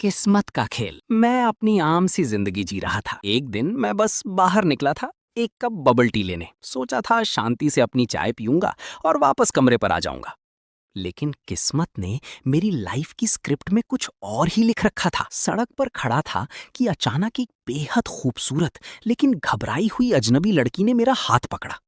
किस्मत का खेल। मैं अपनी आम सी जिंदगी जी रहा था। एक दिन मैं बस बाहर निकला था, एक कप बबल टी लेने। सोचा था शांति से अपनी चाय पीऊंगा और वापस कमरे पर आ जाऊंगा। लेकिन किस्मत ने मेरी लाइफ की स्क्रिप्ट में कुछ और ही लिख रखा था। सड़क पर खड़ा था कि अचानक एक बेहद खूबसूरत लेकिन घबराई हुई अजनबी लड़की ने मेरा हाथ पकड़ा।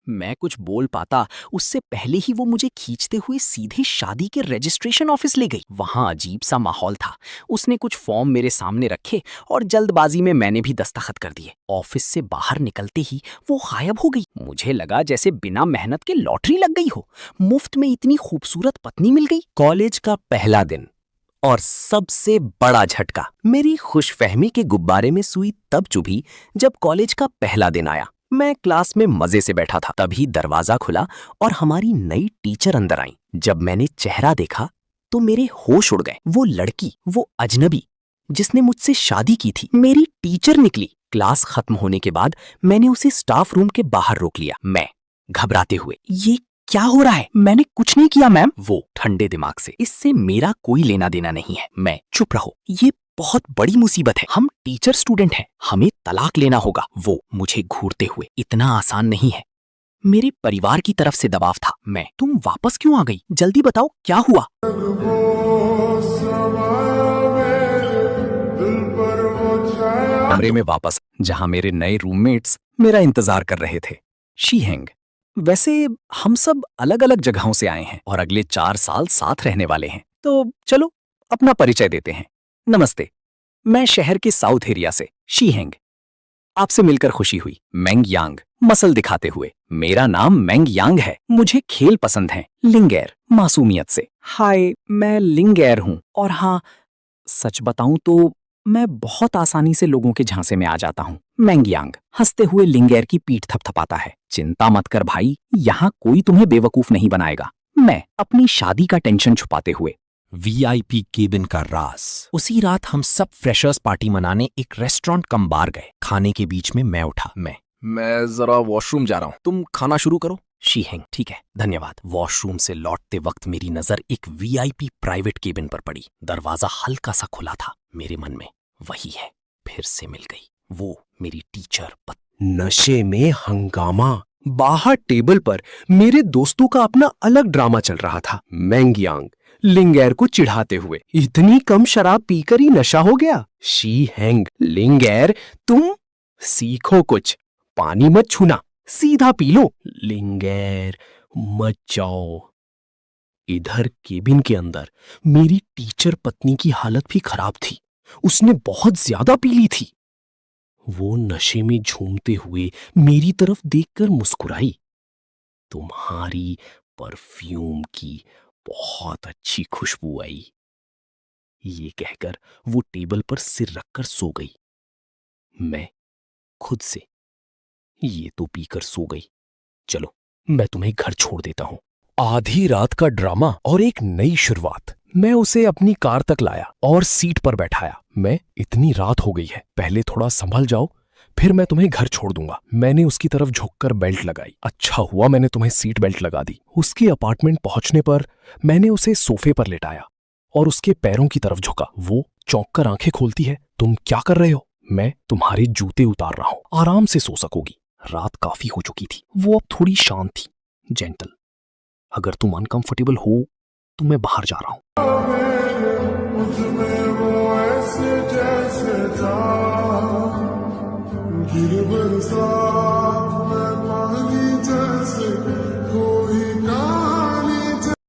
मैं कुछ बोल पाता उससे पहले ही वो मुझे खींचते हुए सीधे शादी के रजिस्ट्रेशन ऑफिस ले गई। वहां अजीब सा माहौल था। उसने कुछ फॉर्म मेरे सामने रखे और जल्दबाजी में मैंने भी दस्तखत कर दिए। ऑफिस से बाहर निकलते ही वो गायब हो गई। मुझे लगा जैसे बिना मेहनत के लॉटरी लग गई हो। मुफ्त में इतनी खूबसूरत पत्नी मिल गई। कॉलेज का पहला दिन और सबसे बड़ा झटका। मेरी खुशफहमी के गुब्बारे में सुई तब चुभी जब कॉलेज का पहला दिन आया। मैं क्लास में मजे से बैठा था, तभी दरवाजा खुला और हमारी नई टीचर अंदर आई। जब मैंने चेहरा देखा तो मेरे होश उड़ गए। वो लड़की, वो अजनबी जिसने मुझसे शादी की थी, मेरी टीचर निकली। क्लास खत्म होने के बाद मैंने उसे स्टाफ रूम के बाहर रोक लिया। मैं घबराते हुए, ये क्या हो रहा है? मैंने कुछ नहीं किया मैम। वो ठंडे दिमाग से, इससे मेरा कोई लेना देना नहीं है। मैं, चुप रहो, ये बहुत बड़ी मुसीबत है। हम टीचर स्टूडेंट हैं, हमें तलाक लेना होगा। वो मुझे घूरते हुए, इतना आसान नहीं है। मेरे परिवार की तरफ से दबाव था। मैं, तुम वापस क्यों आ गई? जल्दी बताओ क्या हुआ? कमरे में वापस, जहां मेरे नए रूममेट्स मेरा इंतजार कर रहे थे। शीहेंग, वैसे हम सब अलग अलग जगहों से आए हैं और अगले 4 साल साथ रहने वाले हैं, तो चलो अपना परिचय देते हैं। नमस्ते, मैं शहर के साउथ एरिया से शीहेंग। आपसे मिलकर खुशी हुई। मेंग यांग, मसल दिखाते हुए, मेरा नाम मेंग यांग है। मुझे खेल पसंद है। लिंगेर, मासूमियत से। हाय, मैं लिंगेर हूं। और हाँ, सच बताऊं तो मैं बहुत आसानी से लोगों के झांसे में आ जाता हूँ। मेंग यांग हंसते हुए लिंगेर की पीठ थपथपाता है। चिंता मत कर भाई, यहाँ कोई तुम्हें बेवकूफ नहीं बनाएगा। मैं अपनी शादी का टेंशन छुपाते हुए, वीआईपी केबिन का राज। उसी रात हम सब फ्रेशर्स पार्टी मनाने एक रेस्टोरेंट कम बार गए। खाने के बीच में मैं उठा। मैं जरा वॉशरूम जा रहा हूँ, तुम खाना शुरू करो। शीहेंग, ठीक है, धन्यवाद। वॉशरूम से लौटते वक्त मेरी नजर एक वीआईपी प्राइवेट केबिन पर पड़ी। दरवाजा हल्का सा खुला था। मेरे मन में, वही है, फिर से मिल गई वो मेरी टीचर। नशे में हंगामा। बाहर टेबल पर मेरे दोस्तों का अपना अलग ड्रामा चल रहा था। मेंग यांग लिंगेर को चिढ़ाते हुए, इतनी कम शराब पीकर ही नशा हो गया? शीहेंग, लिंगेर तुम सीखो कुछ। पानी मत छूना, सीधा पी लो। लिंगेर, मत जाओ। इधर केबिन के अंदर मेरी टीचर पत्नी की हालत भी खराब थी। उसने बहुत ज्यादा पी ली थी। वो नशे में झूमते हुए मेरी तरफ देखकर मुस्कुराई। तुम्हारी परफ्यूम की बहुत अच्छी खुशबू आई, ये कहकर वो टेबल पर सिर रखकर सो गई। मैं खुद से, ये तो पीकर सो गई, चलो मैं तुम्हें घर छोड़ देता हूं। आधी रात का ड्रामा और एक नई शुरुआत। मैं उसे अपनी कार तक लाया और सीट पर बैठाया। मैं, इतनी रात हो गई है, पहले थोड़ा संभल जाओ, फिर मैं तुम्हें घर छोड़ दूंगा। मैंने उसकी तरफ झुककर बेल्ट लगाई। अच्छा हुआ मैंने तुम्हें सीट बेल्ट लगा दी। उसके अपार्टमेंट पहुंचने पर मैंने उसे सोफे पर लेटाया और उसके पैरों की तरफ झुका। वो चौंक कर आंखें खोलती है। तुम क्या कर रहे हो? मैं तुम्हारे जूते उतार रहा हूं, आराम से सो सकोगी। रात काफी हो चुकी थी। वो अब थोड़ी शांत थी, जेंटल। अगर तुम अनकंफर्टेबल हो तो मैं बाहर जा रहा हूं। गिर बरसा